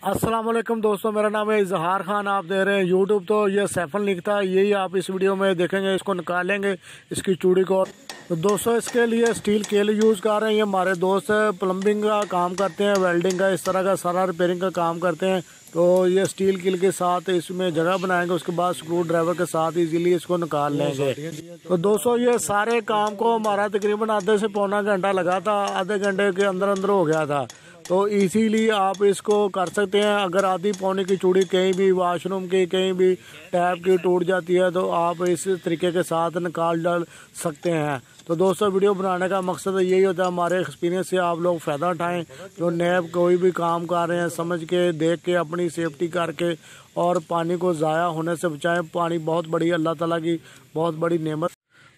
अस्सलाम वालेकुम दोस्तों, मेरा नाम है इजहार खान। आप दे रहे हैं यूट्यूब। तो ये सैफन लिखता है, यही आप इस वीडियो में देखेंगे। इसको निकालेंगे, इसकी चूड़ी को। तो दोस्तों इसके लिए स्टील केल यूज़ कर रहे हैं। ये हमारे दोस्त प्लम्बिंग का काम करते हैं, वेल्डिंग का, इस तरह का सारा रिपेयरिंग का काम करते हैं। तो ये स्टील कील के साथ इसमें जगह बनाएंगे, उसके बाद स्क्रू ड्राइवर के साथ इजीली इसको निकाल लेंगे। तो दोस्तों ये सारे काम को हमारा तकरीबन आधे से पौना घंटा लगा था, आधे घंटे के अंदर अंदर हो गया था। तो इसीलिए आप इसको कर सकते हैं। अगर आधी पौने की चूड़ी कहीं भी वाशरूम की, कहीं भी टैप की टूट जाती है तो आप इस तरीके के साथ निकाल डाल सकते हैं। तो दोस्तों वीडियो बनाने का मकसद यही होता है, हमारे एक्सपीरियंस से आप लोग फ़ायदा उठाएं। जो नए कोई भी काम कर रहे हैं, समझ के, देख के, अपनी सेफ्टी करके और पानी को ज़ाया होने से बचाएं। पानी बहुत बड़ी अल्लाह ताला की बहुत बड़ी नेमत।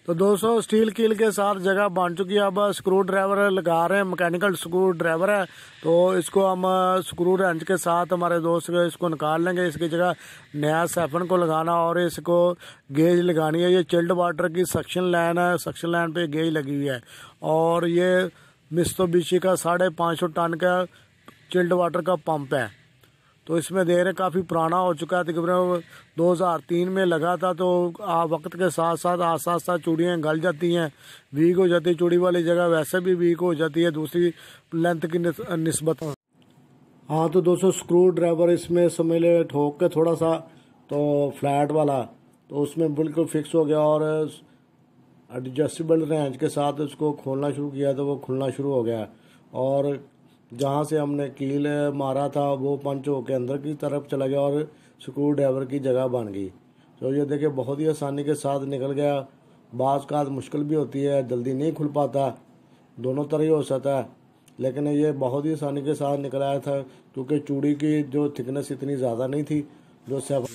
तो दोस्तों स्टील कील के साथ जगह बन चुकी है। अब स्क्रू ड्राइवर लगा रहे हैं, मैकेनिकल स्क्रू ड्राइवर है। तो इसको हम स्क्रू रेंच के साथ हमारे दोस्त इसको निकाल लेंगे। इसकी जगह नया सैफन को लगाना और इसको गेज लगानी है। ये चिल्ड वाटर की सक्शन लाइन है, सक्शन लाइन पे गेज लगी हुई है। और ये मित्सुबिशी का 550 टन का चिल्ड वाटर का पंप है। तो इसमें देर है, काफ़ी पुराना हो चुका है, तकरीबन 2003 में लगा था। तो वक्त के साथ साथ आस्ता आस्ता चूड़ियाँ गल जाती हैं, वीक हो जाती है। चूड़ी वाली जगह वैसे भी वीक हो जाती है दूसरी लेंथ की निस्बत। हाँ तो दोस्तों स्क्रू ड्राइवर इसमें समझ ले ठोक के थोड़ा सा, तो फ्लैट वाला, तो उसमें बिल्कुल फिक्स हो गया। और एडजस्टेबल रेंच के साथ उसको खोलना शुरू किया तो वो खुलना शुरू हो गया। और जहाँ से हमने कील मारा था वो पंच होकर अंदर की तरफ चला गया और स्क्रू ड्राइवर की जगह बन गई। तो ये देखिए बहुत ही आसानी के साथ निकल गया। बाज़ का मुश्किल भी होती है, जल्दी नहीं खुल पाता, दोनों तरह ही हो सकता है, लेकिन ये बहुत ही आसानी के साथ निकल आया था क्योंकि चूड़ी की जो थिकनेस इतनी ज़्यादा नहीं थी जो सब।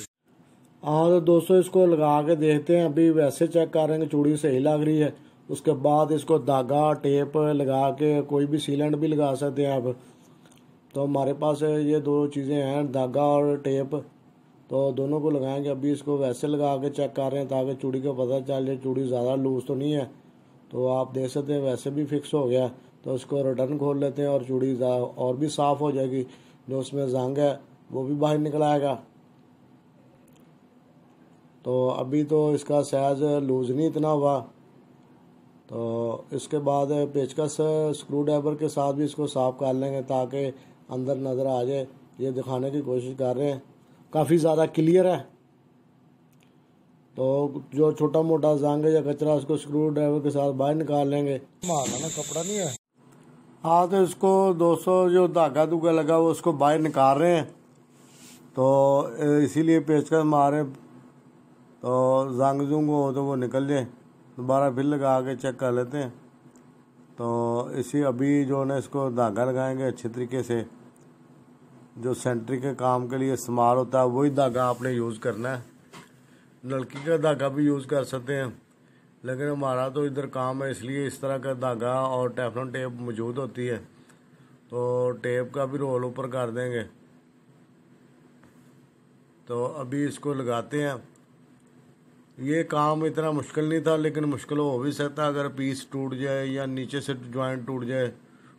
हाँ तो दोस्तों इसको लगा के देखते हैं। अभी वैसे चेक कर रहे हैं कि चूड़ी सही लग रही है। उसके बाद इसको धागा टेप लगा के, कोई भी सीलेंट भी लगा सकते हैं आप। तो हमारे पास ये दो चीज़ें हैं, धागा और टेप। तो दोनों को लगाएंगे। अभी इसको वैसे लगा के चेक कर रहे हैं ताकि चूड़ी को पता चल जाए चूड़ी ज़्यादा लूज तो नहीं है। तो आप देख सकते हैं वैसे भी फिक्स हो गया। तो इसको रिटर्न खोल लेते हैं और चूड़ी और भी साफ़ हो जाएगी। जो उसमें जंग है वो भी बाहर निकल आएगा। तो अभी तो इसका साइज़ लूज़ नहीं इतना हुआ। तो इसके बाद पेचकस स्क्रू ड्राइवर के साथ भी इसको साफ कर लेंगे ताकि अंदर नज़र आ जाए। ये दिखाने की कोशिश कर रहे हैं, काफ़ी ज़्यादा क्लियर है। तो जो छोटा मोटा जंग या कचरा उसको स्क्रू ड्राइवर के साथ बाहर निकाल लेंगे। मारना ना, कपड़ा नहीं है। हाँ तो इसको दोस्तों जो धागा धुगा लगा वो उसको बाहर निकाल रहे हैं। तो इसीलिए पेचकस मारे तो जंग जुंग हो तो वो निकल जाए। दोबारा फिर लगा के चेक कर लेते हैं। तो इसी अभी जो है इसको धागा लगाएंगे अच्छे तरीके से। जो सेंट्री के काम के लिए इस्तेमाल होता है वही धागा आपने यूज़ करना है। नलकी का धागा भी यूज़ कर सकते हैं, लेकिन हमारा तो इधर काम है इसलिए इस तरह का धागा और टेफलॉन टेप मौजूद होती है। तो टेप का भी रोल ऊपर कर देंगे। तो अभी इसको लगाते हैं। ये काम इतना मुश्किल नहीं था, लेकिन मुश्किल हो भी सकता है अगर पीस टूट जाए या नीचे से जॉइंट टूट जाए,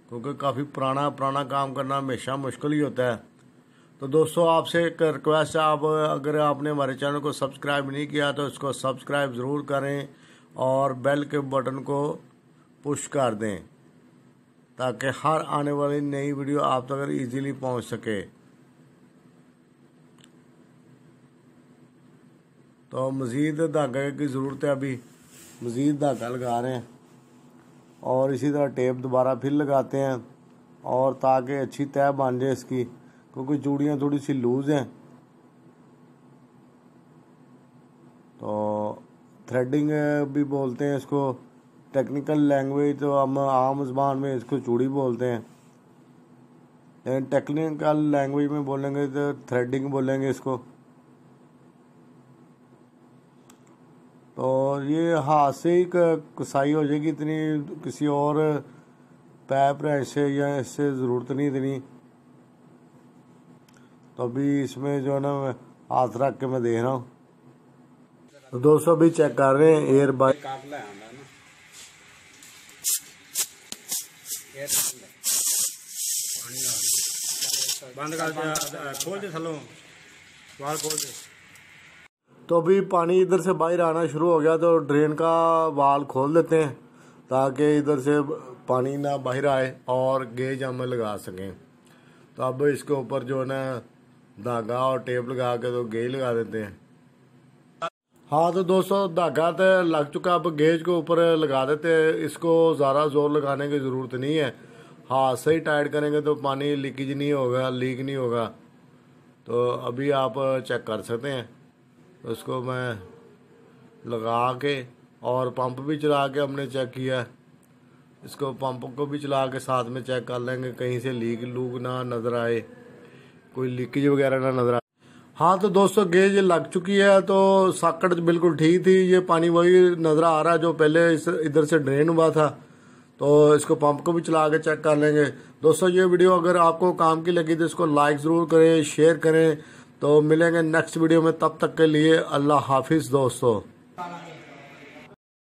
क्योंकि काफ़ी पुराना काम करना हमेशा मुश्किल ही होता है। तो दोस्तों आपसे एक रिक्वेस्ट है, आप अगर आपने हमारे चैनल को सब्सक्राइब नहीं किया तो इसको सब्सक्राइब ज़रूर करें और बेल के बटन को पुश कर दें ताकि हर आने वाली नई वीडियो आप तक ईजीली पहुँच सके। तो मज़ीद धागे की ज़रूरत है, अभी मज़ीद धागा लगा रहे हैं। और इसी तरह टेप दोबारा फिर लगाते हैं और ताकि अच्छी तय बन जाए इसकी, क्योंकि चूड़ियाँ थोड़ी सी लूज़ हैं। तो थ्रेडिंग भी बोलते हैं इसको, टेक्निकल लैंग्वेज तो हम आम ज़बान में इसको चूड़ी बोलते हैं, लेकिन टेक्निकल लैंग्वेज में बोलेंगे तो थ्रेडिंग बोलेंगे इसको। तो ये हाथ से ही कसाई हो जाएगी, इतनी किसी और पैप रेंच से या इससे ज़रूरत नहीं इतनी। तो अभी इसमें जो है ना मैं हाथ रख के मैं देख रहा हूँ। तो दोस्तों अभी चेक कर रहे हैं एयर बाइक। पानी आ रहा है। बंद कर दे, खोल दे थलों, वाल खोल दे। तो अभी पानी इधर से बाहर आना शुरू हो गया, तो ड्रेन का वाल खोल देते हैं ताकि इधर से पानी ना बाहर आए और गेज हम लगा सकें। तो अब इसके ऊपर जो है ना धागा और टेप लगा के तो गेज लगा देते हैं। हाँ तो दोस्तों धागा तो लग चुका, अब गेज के ऊपर लगा देते हैं। इसको ज़्यादा जोर लगाने की ज़रूरत नहीं है, हाथ से ही टाइट करेंगे तो पानी लीकेज नहीं होगा, लीक नहीं होगा। तो अभी आप चेक कर सकते हैं। तो इसको मैं लगा के और पंप भी चला के हमने चेक किया। इसको पंप को भी चला के साथ में चेक कर लेंगे, कहीं से लीक लूक ना नज़र आए, कोई लीकेज वगैरह ना नज़र आए। हाँ तो दोस्तों गेज लग चुकी है, तो साकट बिल्कुल ठीक थी। ये पानी वही नज़र आ रहा है जो पहले इधर से ड्रेन हुआ था। तो इसको पंप को भी चला के चेक कर लेंगे। दोस्तों ये वीडियो अगर आपको काम की लगी तो इसको लाइक ज़रूर करें, शेयर करें। तो मिलेंगे नेक्स्ट वीडियो में, तब तक के लिए अल्लाह हाफिज़ दोस्तों।